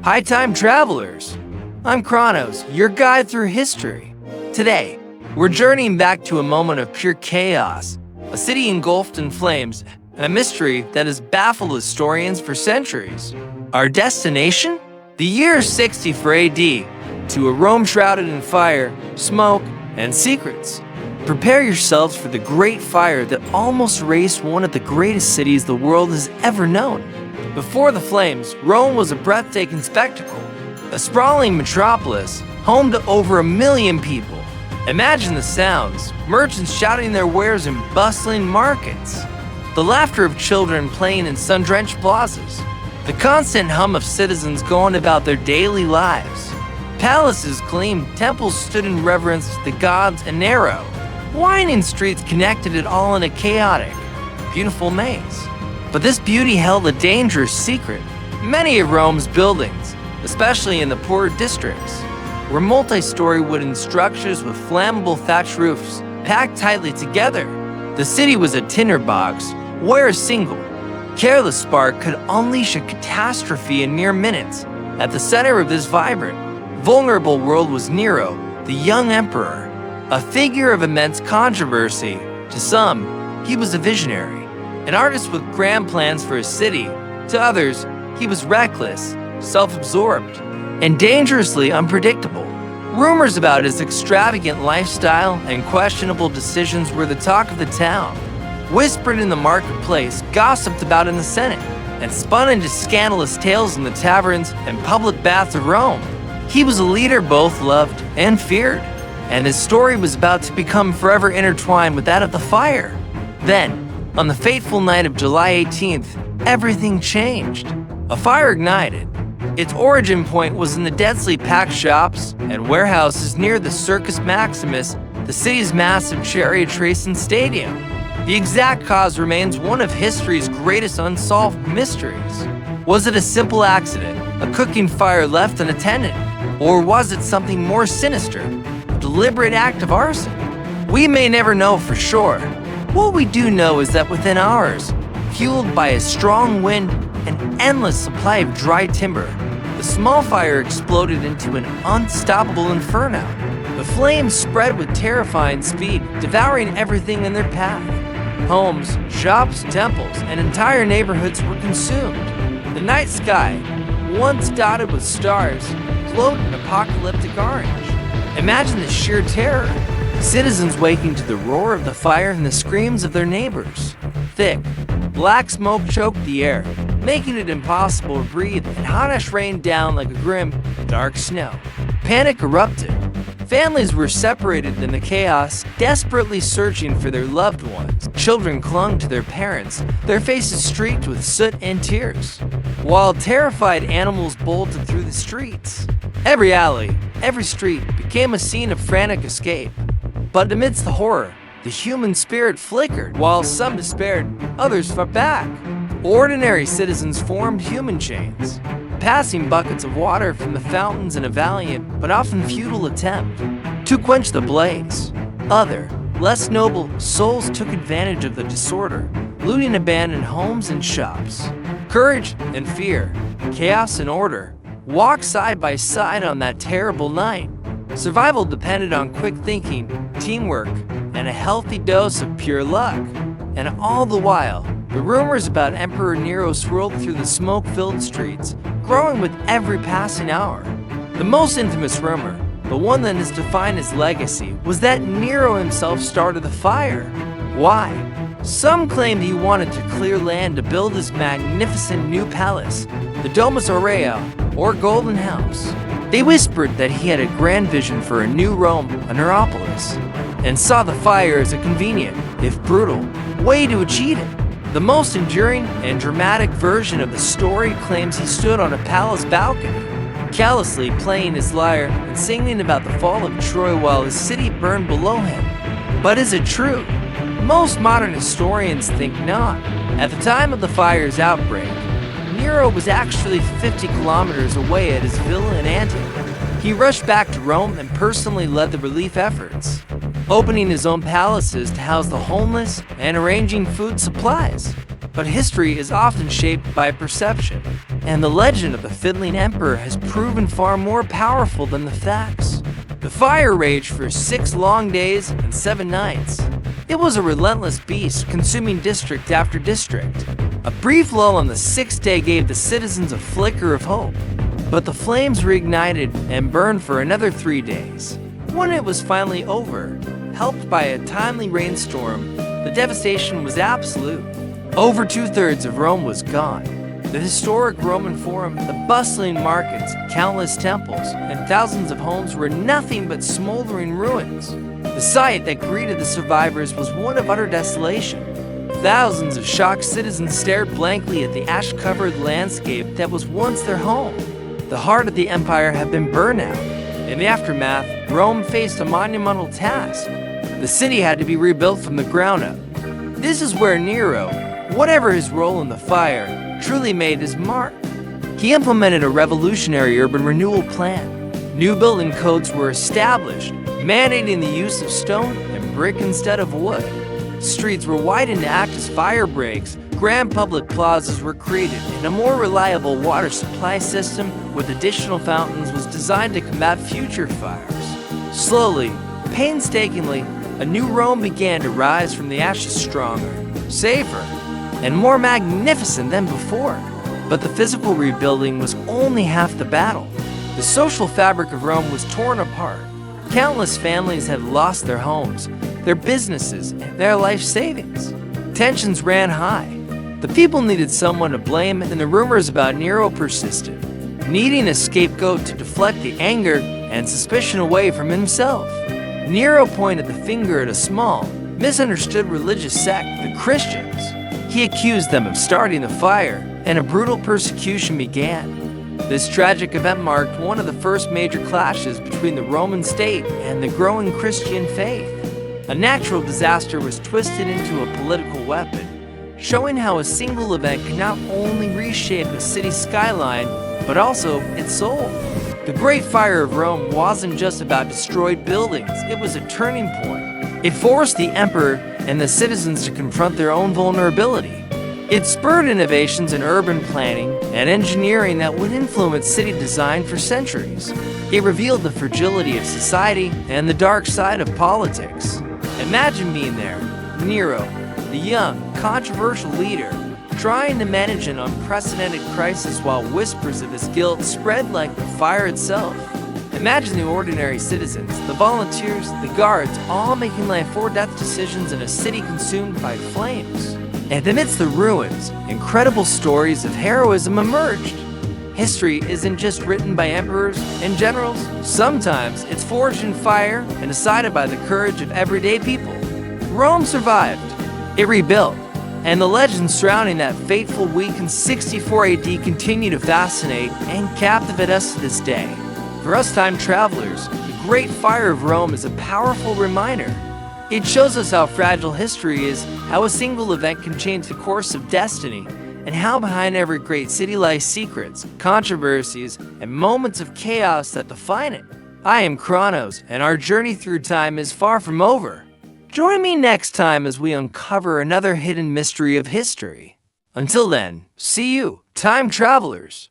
Hi, time travelers! I'm Kronos, your guide through history. Today, we're journeying back to a moment of pure chaos, a city engulfed in flames, and a mystery that has baffled historians for centuries. Our destination? The year 64 AD, to a Rome shrouded in fire, smoke, and secrets. Prepare yourselves for the great fire that almost erased one of the greatest cities the world has ever known. Before the flames, Rome was a breathtaking spectacle, a sprawling metropolis, home to over 1 million people. Imagine the sounds, merchants shouting their wares in bustling markets, the laughter of children playing in sun-drenched plazas, the constant hum of citizens going about their daily lives. Palaces gleamed, temples stood in reverence to the gods and Nero. Winding streets connected it all in a chaotic, beautiful maze. But this beauty held a dangerous secret. Many of Rome's buildings, especially in the poorer districts, were multi-story wooden structures with flammable thatch roofs packed tightly together. The city was a tinderbox where a single, careless spark could unleash a catastrophe in mere minutes. At the center of this vibrant, vulnerable world was Nero, the young emperor, a figure of immense controversy. To some, he was a visionary, an artist with grand plans for his city. To others, he was reckless, self-absorbed, and dangerously unpredictable. Rumors about his extravagant lifestyle and questionable decisions were the talk of the town, whispered in the marketplace, gossiped about in the Senate, and spun into scandalous tales in the taverns and public baths of Rome. He was a leader both loved and feared, and his story was about to become forever intertwined with that of the fire. Then, on the fateful night of July 18th, everything changed. A fire ignited. Its origin point was in the densely packed shops and warehouses near the Circus Maximus, the city's massive chariot racing stadium. The exact cause remains one of history's greatest unsolved mysteries. Was it a simple accident, a cooking fire left unattended? Or was it something more sinister, a deliberate act of arson? We may never know for sure. What we do know is that within hours, fueled by a strong wind and endless supply of dry timber, the small fire exploded into an unstoppable inferno. The flames spread with terrifying speed, devouring everything in their path. Homes, shops, temples, and entire neighborhoods were consumed. The night sky, once dotted with stars, glowed in apocalyptic orange. Imagine the sheer terror. Citizens waking to the roar of the fire and the screams of their neighbors. Thick, black smoke choked the air, making it impossible to breathe, and hot ash rained down like a grim, dark snow. Panic erupted. Families were separated in the chaos, desperately searching for their loved ones. Children clung to their parents, their faces streaked with soot and tears, while terrified animals bolted through the streets. Every alley, every street became a scene of frantic escape. But amidst the horror, the human spirit flickered. While some despaired, others fought back. Ordinary citizens formed human chains, passing buckets of water from the fountains in a valiant but often futile attempt to quench the blaze. Other, less noble souls took advantage of the disorder, looting abandoned homes and shops. Courage and fear, chaos and order, walked side by side on that terrible night. Survival depended on quick thinking, teamwork, and a healthy dose of pure luck. And all the while, the rumors about Emperor Nero swirled through the smoke-filled streets, growing with every passing hour. The most infamous rumor, the one that has defined his legacy, was that Nero himself started the fire. Why? Some claimed he wanted to clear land to build his magnificent new palace, the Domus Aurea, or Golden House. They whispered that he had a grand vision for a new Rome, a Neuropolis, and saw the fire as a convenient, if brutal, way to achieve it. The most enduring and dramatic version of the story claims he stood on a palace balcony, callously playing his lyre and singing about the fall of Troy while his city burned below him. But is it true? Most modern historians think not. At the time of the fire's outbreak, Nero was actually 50 kilometers away at his villa in Antioch. He rushed back to Rome and personally led the relief efforts, opening his own palaces to house the homeless and arranging food supplies. But history is often shaped by perception. and the legend of the fiddling emperor has proven far more powerful than the facts. The fire raged for 6 long days and 7 nights. It was a relentless beast, consuming district after district. A brief lull on the 6th day gave the citizens a flicker of hope, but the flames reignited and burned for another 3 days. When it was finally over, helped by a timely rainstorm, the devastation was absolute. Over 2/3 of Rome was gone. The historic Roman Forum, the bustling markets, countless temples, and thousands of homes were nothing but smoldering ruins. The sight that greeted the survivors was one of utter desolation. Thousands of shocked citizens stared blankly at the ash-covered landscape that was once their home. The heart of the empire had been burned out. In the aftermath, Rome faced a monumental task. The city had to be rebuilt from the ground up. This is where Nero, whatever his role in the fire, truly made his mark. He implemented a revolutionary urban renewal plan. New building codes were established, mandating the use of stone and brick instead of wood. Streets were widened to act as fire breaks, grand public plazas were created, and a more reliable water supply system with additional fountains was designed to combat future fires. Slowly, painstakingly, a new Rome began to rise from the ashes stronger, safer, and more magnificent than before. But the physical rebuilding was only half the battle. The social fabric of Rome was torn apart. Countless families had lost their homes, their businesses, and their life savings. Tensions ran high. The people needed someone to blame, and the rumors about Nero persisted, needing a scapegoat to deflect the anger and suspicion away from himself. Nero pointed the finger at a small, misunderstood religious sect, the Christians. He accused them of starting the fire, and a brutal persecution began. This tragic event marked one of the first major clashes between the Roman state and the growing Christian faith. A natural disaster was twisted into a political weapon, showing how a single event can not only reshape a city's skyline, but also its soul. The Great Fire of Rome wasn't just about destroyed buildings, it was a turning point. It forced the emperor and the citizens to confront their own vulnerability. It spurred innovations in urban planning and engineering that would influence city design for centuries. It revealed the fragility of society and the dark side of politics. Imagine being there, Nero, the young, controversial leader, trying to manage an unprecedented crisis while whispers of his guilt spread like the fire itself. Imagine the ordinary citizens, the volunteers, the guards, all making life or death decisions in a city consumed by flames. And amidst the ruins, incredible stories of heroism emerged. History isn't just written by emperors and generals. Sometimes it's forged in fire and decided by the courage of everyday people. Rome survived. It rebuilt. And the legends surrounding that fateful week in 64 AD continue to fascinate and captivate us to this day. For us time travelers, the Great Fire of Rome is a powerful reminder. It shows us how fragile history is, how a single event can change the course of destiny, and how behind every great city lies secrets, controversies, and moments of chaos that define it. I am Kronos, and our journey through time is far from over. Join me next time as we uncover another hidden mystery of history. Until then, see you, time travelers!